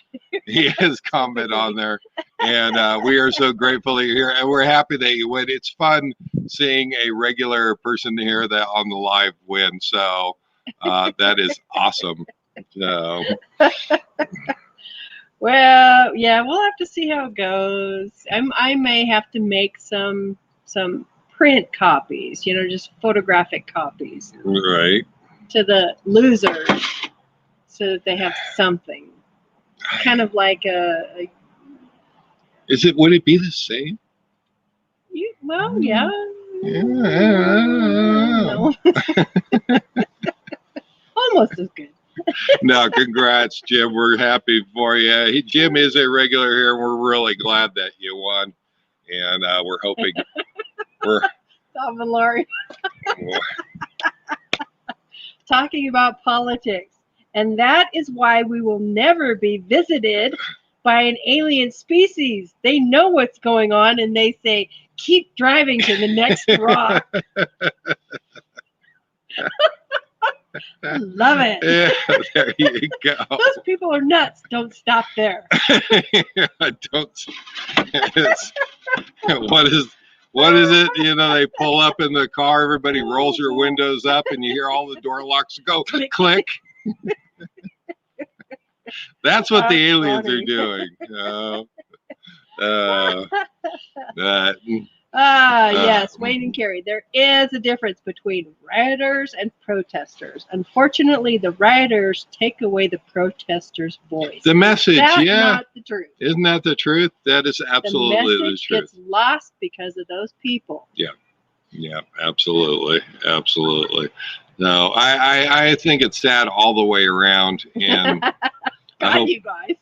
He has comment on there, and we are so grateful that you're here, and we're happy that you win. It's fun seeing a regular person here that on the live win. So that is awesome. So. Well, yeah, we'll have to see how it goes. I may have to make some print copies, you know, just photographic copies. Right. To the losers, so that they have something. Kind of like a would it be the same? well, yeah. Yeah. No. Almost as good. No, congrats, Jim. We're happy for you. Jim is a regular here. We're really glad that you won, and we're hoping Tom and Laurie talking about politics, and that is why we will never be visited by an alien species. They know what's going on, and they say, "Keep driving to the next rock." Love it. Yeah, there you go. Those people are nuts. Don't stop there. Don't. What is it? You know, they pull up in the car, everybody rolls their windows up, and you hear all the door locks go click. That's what the aliens are doing. Yes, Wayne and Carrie. There is a difference between rioters and protesters. Unfortunately, the rioters take away the protesters' voice. The message, That's yeah. not the truth. Isn't that the truth? That is absolutely the message truth. Gets lost because of those people. Yeah, absolutely. No, I think it's sad all the way around, and I hope you guys.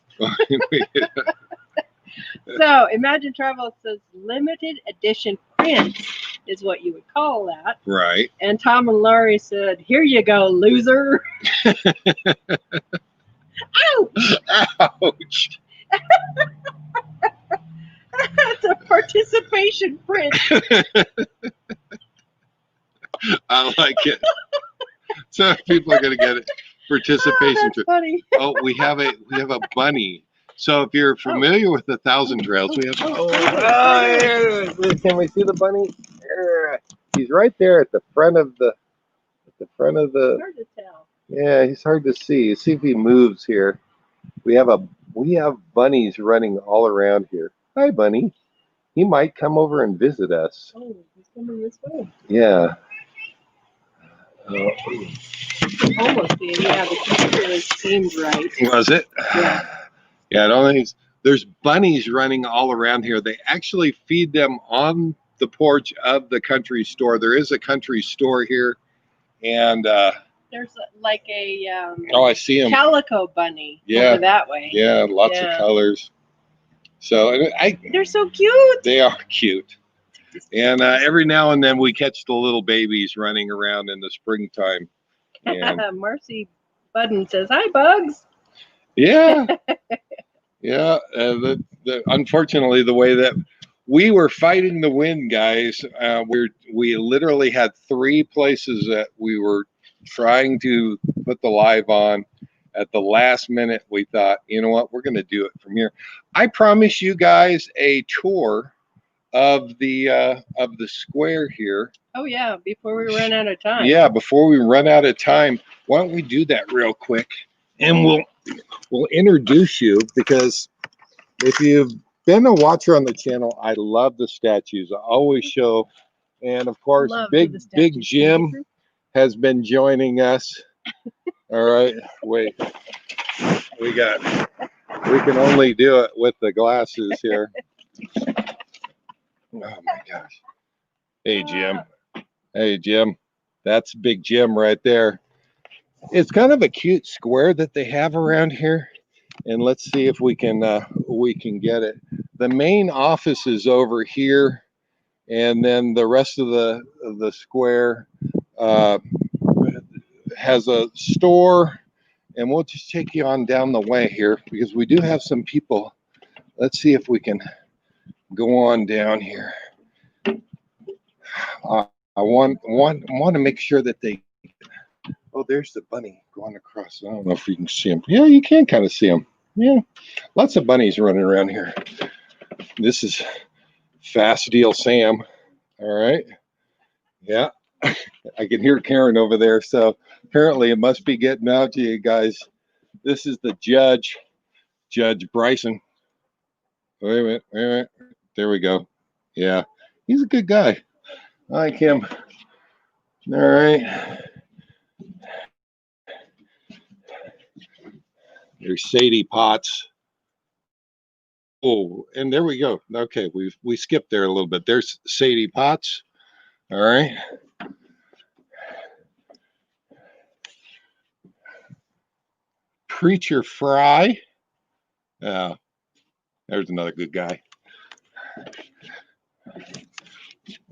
So, Imagine Travel says limited edition prints is what you would call that. Right. And Tom and Laurie said, "Here you go, loser." Ouch! Ouch. It's a participation print. I like it. So people are going to get it. Participation. That's funny. Oh, we have a bunny. So if you're familiar with the Thousand Trails, we have. Can we see the bunny? He's right there at the front of the. Hard to tell. Yeah, he's hard to see. See if he moves here. We have bunnies running all around here. Hi, bunny. He might come over and visit us. Oh, he's coming this way. Yeah. Almost did. Yeah, the computer seemed right. Was it? Yeah. Yeah, I don't think there's bunnies running all around here. They actually feed them on the porch of the country store. There is a country store here, and there's like a I see him. Calico bunny. Yeah, over that way. Yeah, lots of colors. So they're so cute. They are cute, and every now and then we catch the little babies running around in the springtime. And Marcy Budden says, "Hi, Bugs." Yeah. Yeah. Unfortunately, the way that we were fighting the wind, guys, we literally had 3 places that we were trying to put the live on. At the last minute, we thought, you know what, we're going to do it from here. I promise you guys a tour of the square here. Oh yeah, before we run out of time. Yeah, before we run out of time, why don't we do that real quick, and we'll introduce you, because if you've been a watcher on the channel, I love the statues. I always show, and of course, Big Jim has been joining us. All right, wait, we can only do it with the glasses here. Oh my gosh. Hey Jim. Hey Jim. That's Big Jim right there. It's kind of a cute square that they have around here, and let's see if we can get it. The main office is over here, and then the rest of the square has a store, and we'll just take you on down the way here, because we do have some people. Let's see if we can go on down here. I want to make sure that they. Oh, there's the bunny going across. I don't know if you can see him. Yeah, you can kind of see him. Yeah, lots of bunnies running around here. This is Fast Deal Sam. All right. Yeah, I can hear Karen over there. So apparently it must be getting out to you guys. This is the judge, Judge Bryson. Wait a minute, wait a minute. There we go. Yeah, he's a good guy. I like him. All right. There's Sadie Potts. Oh, and there we go. Okay, we skipped there a little bit. There's Sadie Potts. All right. Preacher Fry. There's another good guy.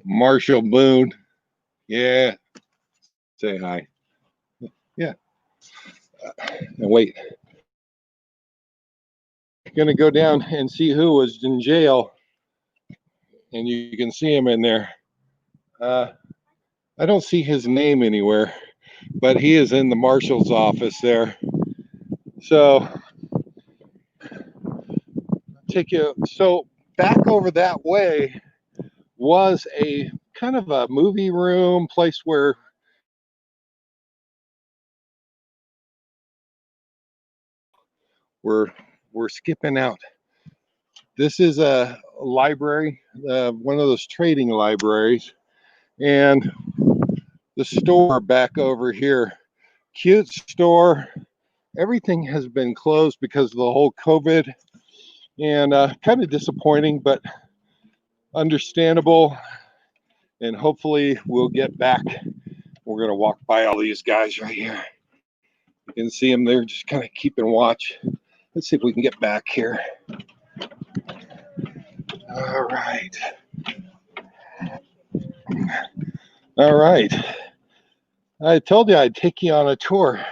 Marshall Boone. Yeah. Say hi. Yeah. And wait. Gonna go down and see who was in jail. And you can see him in there. I don't see his name anywhere, but he is in the marshal's office there. So take you. So back over that way was a kind of a movie room place where we're skipping out. This is a library, one of those trading libraries, and the store back over here, cute store. Everything has been closed because of the whole COVID, and kind of disappointing, but understandable. And hopefully we'll get back. We're gonna walk by all these guys right here. You can see them there, just kind of keeping watch. Let's see if we can get back here. All right. All right. I told you I'd take you on a tour.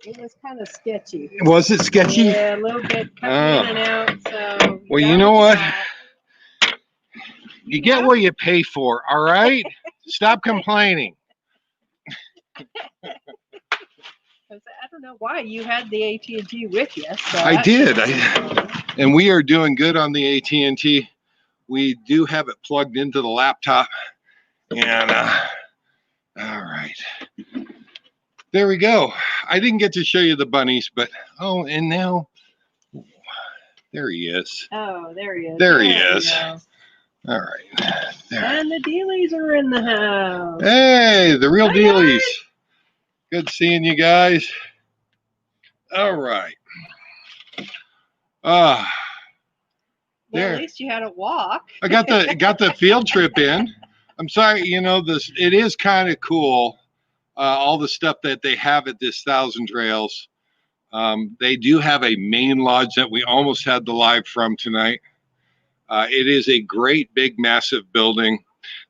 It was kind of sketchy. Was it sketchy? Yeah, a little bit cutting in and out. So well, you know what? You get what you pay for, all right? Stop complaining. I don't know why you had the AT&T with you. So I did. And we are doing good on the AT&T. We do have it plugged into the laptop. And all right. There we go. I didn't get to show you the bunnies, but oh, and now there he is. Oh, there he is. There he is. All right. There. And the dealies are in the house. Hey, the real Hi, dealies. guys. Good seeing you guys. All right. Well, there. at least you had a walk. I got the field trip in. I'm sorry, you know, it is kind of cool. All the stuff that they have at this Thousand Trails. They do have a main lodge that we almost had the live from tonight. It is a great, big, massive building.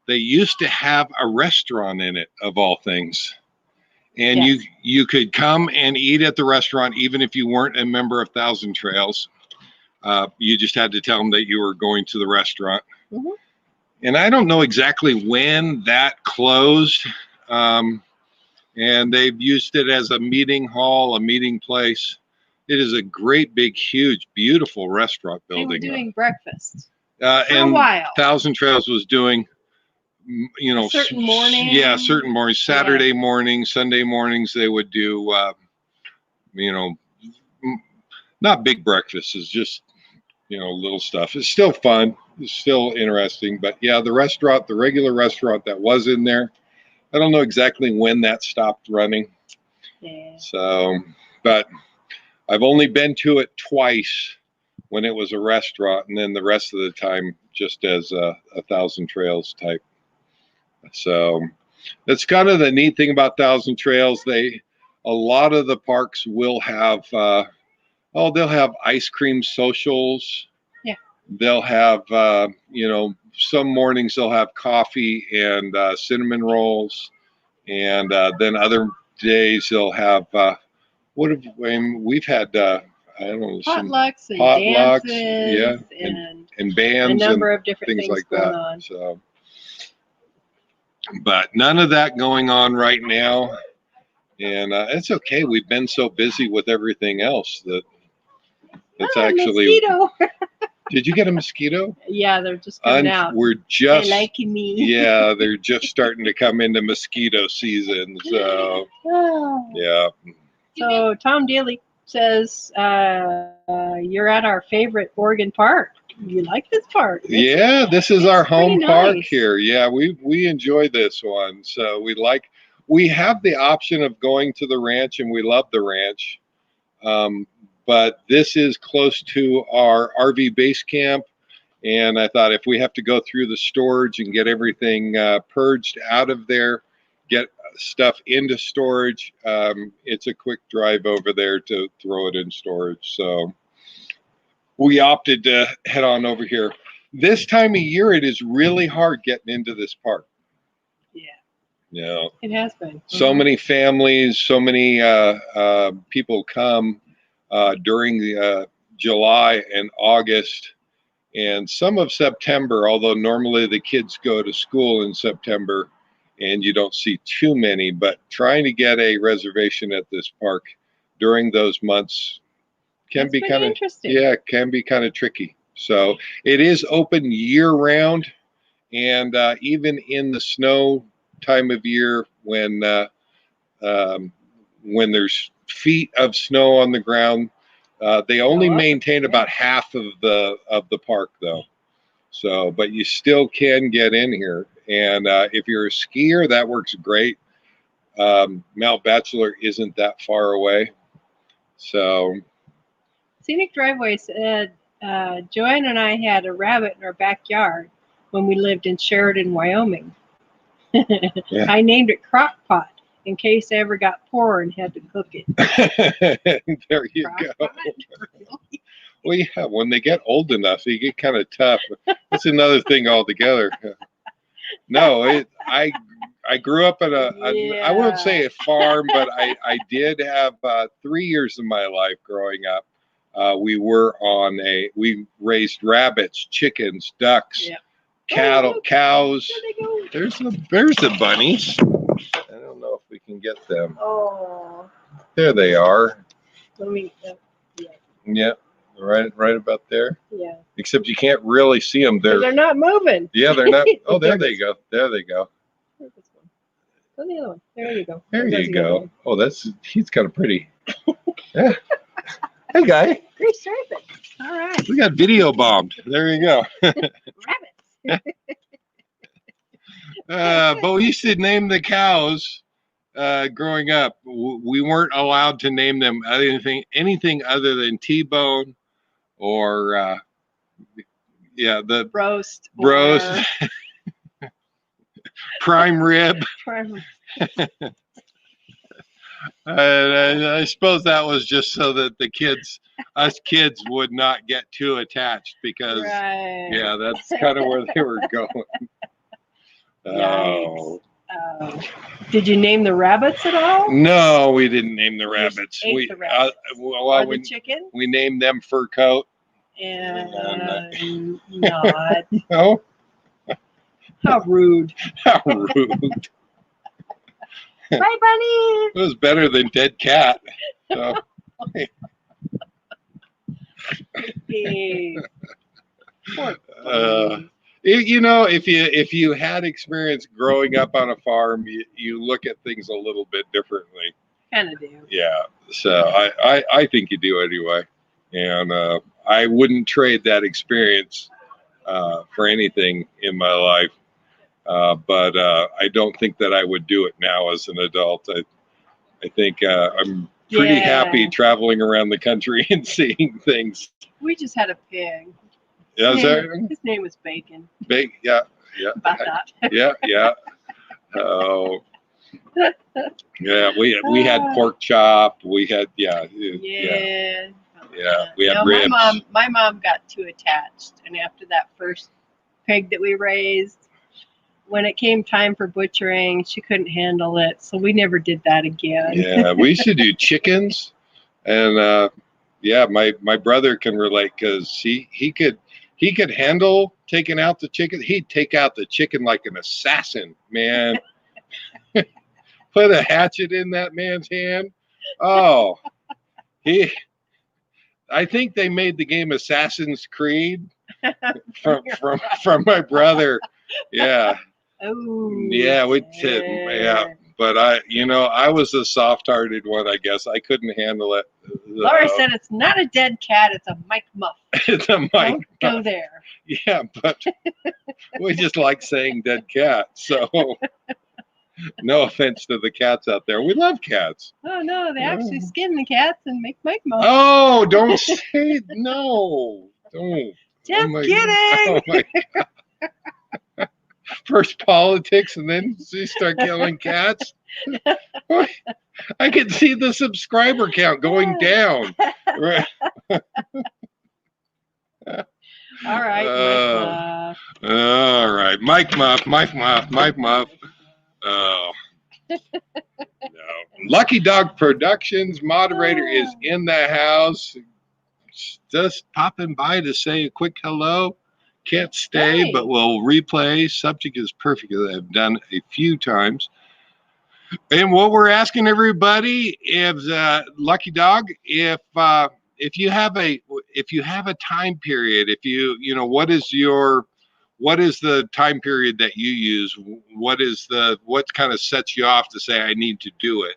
They used to have a restaurant in it, of all things. And yes, you could come and eat at the restaurant, even if you weren't a member of Thousand Trails. You just had to tell them that you were going to the restaurant. Mm-hmm. And I don't know exactly when that closed. And they've used it as a meeting hall, a meeting place. It is a great, big, huge, beautiful restaurant building. They were doing breakfast for a while. Thousand Trails was doing, you know, certain mornings. Yeah, certain mornings. Saturday mornings, Sunday mornings, they would do, you know, not big breakfasts. It's just, you know, little stuff. It's still fun. It's still interesting. But yeah, the restaurant, the regular restaurant that was in there, I don't know exactly when that stopped running. Yeah. So, but I've only been to it twice when it was a restaurant, and then the rest of the time just as a Thousand Trails type. So that's kind of the neat thing about Thousand Trails. A lot of the parks will have, they'll have ice cream socials. Yeah. They'll have, you know, some mornings they'll have coffee and cinnamon rolls, and then other days they'll have we've had I don't know, potlucks and dances, yeah, and bands, a number of different things like going that. On. So, but none of that going on right now, and it's okay. We've been so busy with everything else that it's actually mosquito. Did you get a mosquito? Yeah, they're just coming out. We're just They like me. Yeah, they're just starting to come into mosquito season. So yeah. So Tom Daly says you're at our favorite Oregon park. You like this park? Yeah, this is our home park nice. here. Yeah, we enjoy this one. So we have the option of going to the ranch, and we love the ranch. But this is close to our RV base camp, and I thought if we have to go through the storage and get everything purged out of there, get stuff into storage, it's a quick drive over there to throw it in storage. So we opted to head on over here. This time of year, it is really hard getting into this park. Yeah, it has been. So many families, so many people come during the July and August and some of September, although normally the kids go to school in September and you don't see too many, but trying to get a reservation at this park during those months can be kind of interesting. Yeah, can be kind of tricky. So it is open year round, and even in the snow time of year when there's feet of snow on the ground, they only maintain about half of the park though. So, but you still can get in here, and if you're a skier, that works great. Mount Bachelor isn't that far away, so. Scenic Driveways said Joanne and I had a rabbit in our backyard when we lived in Sheridan, Wyoming. Yeah. I named it Crockpot in case I ever got poor and had to cook it. There you go. Well, yeah, when they get old enough, they get kind of tough. That's another thing altogether. No, I grew up at I won't say a farm, but I did have 3 years of my life growing up. We raised rabbits, chickens, ducks, cattle, cows. There's the bunnies. I don't know if we can get them. Oh, there they are. Let me. Yeah, right about there. Yeah. Except you can't really see them. They're not moving. Yeah, they're not. Oh, there they go. There they go. Where's this one? Oh, the other one. There you go. There you go. Oh, he's kind of pretty. Yeah. Hey, guy. Great striping. All right. We got video bombed. There you go. Rabbits. But we used to name the cows growing up. We weren't allowed to name them anything other than T-bone or the roast, prime rib. I suppose that was just so that us kids would not get too attached because that's kind of where they were going. Oh. Did you name the rabbits at all? No, we didn't name the rabbits. The rabbits. The chicken? We named them Fur Coat. And not. No. How rude. How rude. Bye, bunny. It was better than Dead Cat. So. If you had experience growing up on a farm, you look at things a little bit differently. Kind of do. Yeah. So I think you do anyway, and I wouldn't trade that experience for anything in my life. But I don't think that I would do it now as an adult. I think I'm pretty happy traveling around the country and seeing things. We just had a pig. His name was Bacon. Yeah. About that. Yeah. Oh. Yeah, we had pork chop. We had we had ribs. My mom got too attached, and after that first pig that we raised, when it came time for butchering, she couldn't handle it, so we never did that again. Yeah, we used to do chickens, and my brother can relate because he could handle taking out the chicken. He'd take out the chicken like an assassin, man. Put a hatchet in that man's hand. Oh, I think they made the game Assassin's Creed from my brother. Yeah. Oh. Yeah, we did. Yeah. But I was the soft-hearted one, I guess. I couldn't handle it. Laura said it's not a dead cat, it's a Mike Muff. It's a Mike Don't go Muff. there. Yeah, but we just like saying dead cat. So no offense to the cats out there. We love cats. Oh no, they actually skin the cats and make Mike Muff. Oh, don't say no. Don't. Just kidding. Oh my God. First politics and then you start killing cats. I can see the subscriber count going down. Right. All right, Mike Muff. All right, Mike Muff. Oh. No. Lucky Dog Productions moderator is in the house. Just popping by to say a quick hello. Can't stay, but we'll replay. Subject is perfect, as I've done a few times. And what we're asking everybody is, Lucky Dog, if you have a time period, what is the time period that you use? What kind of sets you off to say I need to do it?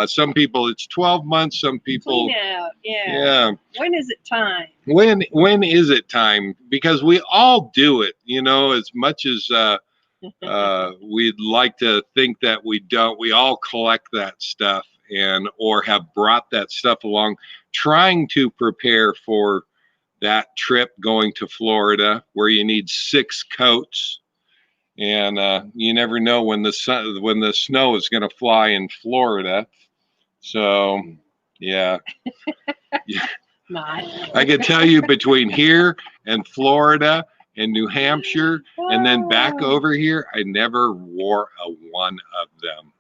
Some people it's 12 months. Some people clean out. Yeah. When is it time? When is it time? Because we all do it. As much as we'd like to think that we don't. We all collect that stuff or have brought that stuff along, trying to prepare for that trip going to Florida, where you need 6 coats, and you never know when the snow is going to fly in Florida. So, yeah. I can tell you between here and Florida and New Hampshire and then back over here, I never wore a one of them.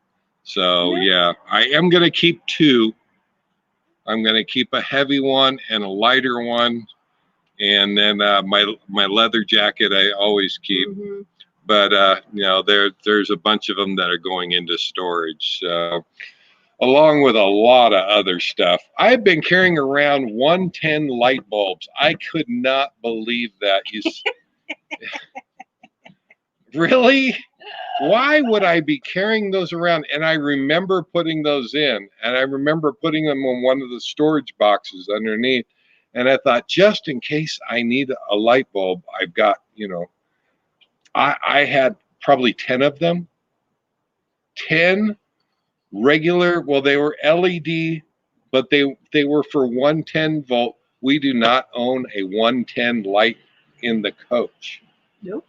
So, yeah, I am going to keep 2. I'm going to keep a heavy one and a lighter one. And then my leather jacket I always keep. Mm-hmm. But, there's a bunch of them that are going into storage. So, along with a lot of other stuff. I've been carrying around 110 light bulbs. I could not believe that. Really? Why would I be carrying those around? And I remember putting those in, and I remember putting them on one of the storage boxes underneath. And I thought, just in case I need a light bulb, I've got, I had probably 10 of them. 10 regular, well, they were LED, but they were for 110 volt. We do not own a 110 light in the coach. Nope.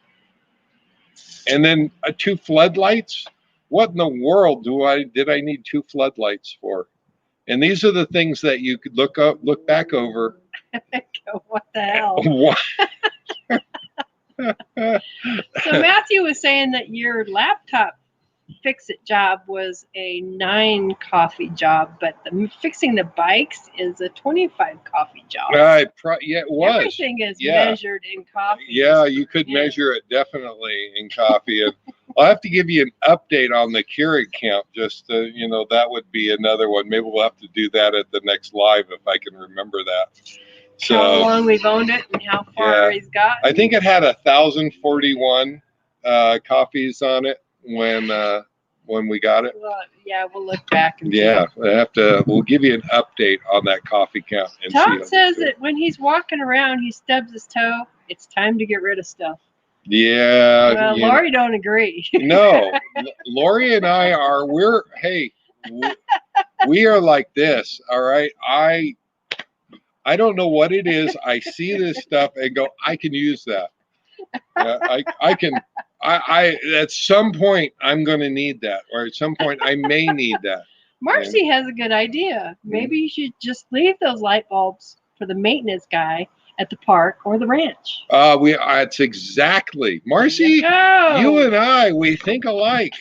And then 2 floodlights. What in the world did I need 2 floodlights for? And these are the things that you could look back over. What the hell? What? So Matthew was saying that your laptop fix-it job was a 9 coffee job, but fixing the bikes is a 25 coffee job. Yeah, it was. Everything is measured in coffee. Yeah, you could measure it definitely in coffee. And I'll have to give you an update on the Keurig count. Just that would be another one. Maybe we'll have to do that at the next live if I can remember that. So how long we've owned it and how far he's got. I think it had 1,041 coffees on it when we got it. Well, yeah, we'll look back and we'll give you an update on that coffee count. And Tom says that when he's walking around, he stubs his toe. It's time to get rid of stuff. Yeah. Well, Lori don't agree. No, Lori and I we are like this. All right. I don't know what it is. I see this stuff and go, I can use that. I can. At some point I'm going to need that, or at some point I may need that. Marcy has a good idea. Maybe you should just leave those light bulbs for the maintenance guy at the park or the ranch. It's exactly, Marcy, you and I, we think alike.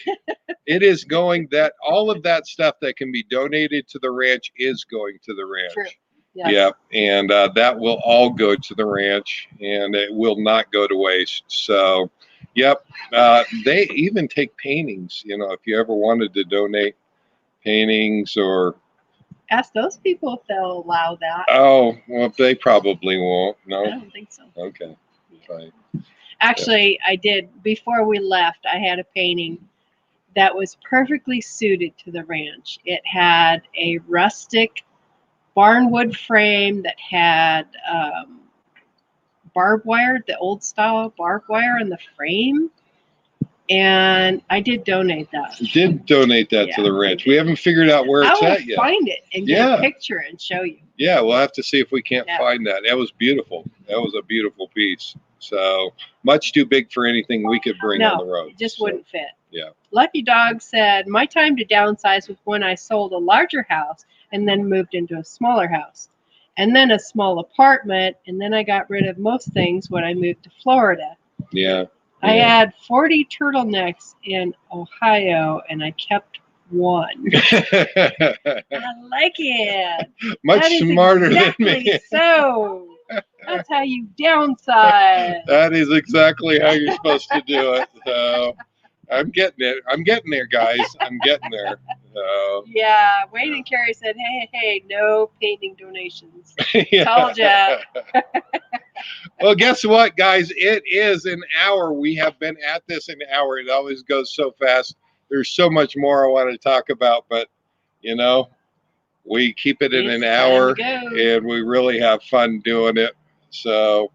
It is going that all of that stuff that can be donated to the ranch is going to the ranch. True. Yes. Yep, and that will all go to the ranch, and it will not go to waste. So, yep, they even take paintings. If you ever wanted to donate paintings or ask those people if they'll allow that. Oh, well, they probably won't. No, I don't think so. Okay. fine. Actually, I did, before we left, I had a painting that was perfectly suited to the ranch. It had a rustic barnwood frame that had barbed wire, the old style barbed wire in the frame. And I did donate that. You did donate that to the ranch. We haven't figured out where it's at yet. I will find it and get a picture and show you. Yeah, we'll have to see if we can't find that. That was beautiful. That was a beautiful piece. So much too big for anything we could bring on the road. It just wouldn't fit. Yeah. Lucky Dog said, my time to downsize was when I sold a larger house and then moved into a smaller house. And then a small apartment. And then I got rid of most things when I moved to Florida. Yeah. I had 40 turtlenecks in Ohio, and I kept one. I like it. Much smarter than me. So that's how you downsize. That is exactly how you're supposed to do it. So I'm getting it. I'm getting there, guys. I'm getting there. So. Yeah. Wade and Carrie said, hey, no painting donations. Yeah. Told ya. Well, guess what, guys? It is an hour. We have been at this an hour. It always goes so fast. There's so much more I want to talk about, but, you know, we keep it in an hour, and we really have fun doing it. So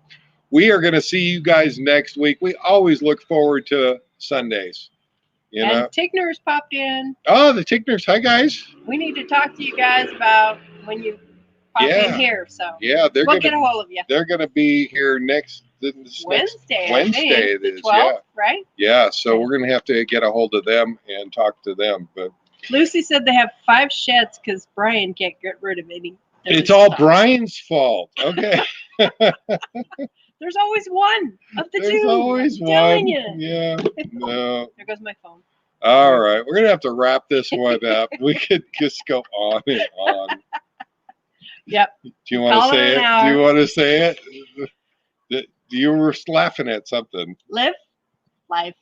we are going to see you guys next week. We always look forward to Sundays. You know? Tigner's popped in. Oh, the Tigners. Hi, guys. We need to talk to you guys about when you pop in here. So we'll get a hold of you. They're going to be here next Wednesday. Wednesday it is. 12th, right? Yeah. So we're going to have to get a hold of them and talk to them. But Lucy said they have 5 sheds because Brian can't get rid of any. It's all Brian's fault. Okay. There's always one of the two. There's always one. Yeah. No. There goes my phone. All right. We're going to have to wrap this one up. We could just go on and on. Yep. Do you want to say it? Do you want to say it? You were laughing at something. Live life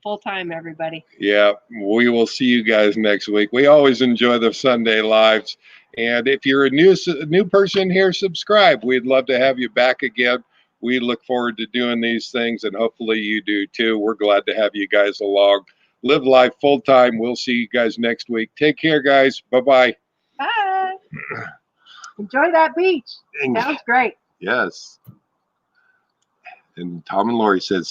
full time, everybody. Yeah. We will see you guys next week. We always enjoy the Sunday lives. And if you're a new person here, subscribe. We'd love to have you back again. We look forward to doing these things, and hopefully you do too. We're glad to have you guys along. Live life full time. We'll see you guys next week. Take care, guys. Bye-bye. Bye. Enjoy that beach. Sounds great. Yes. And Tom and Lori says,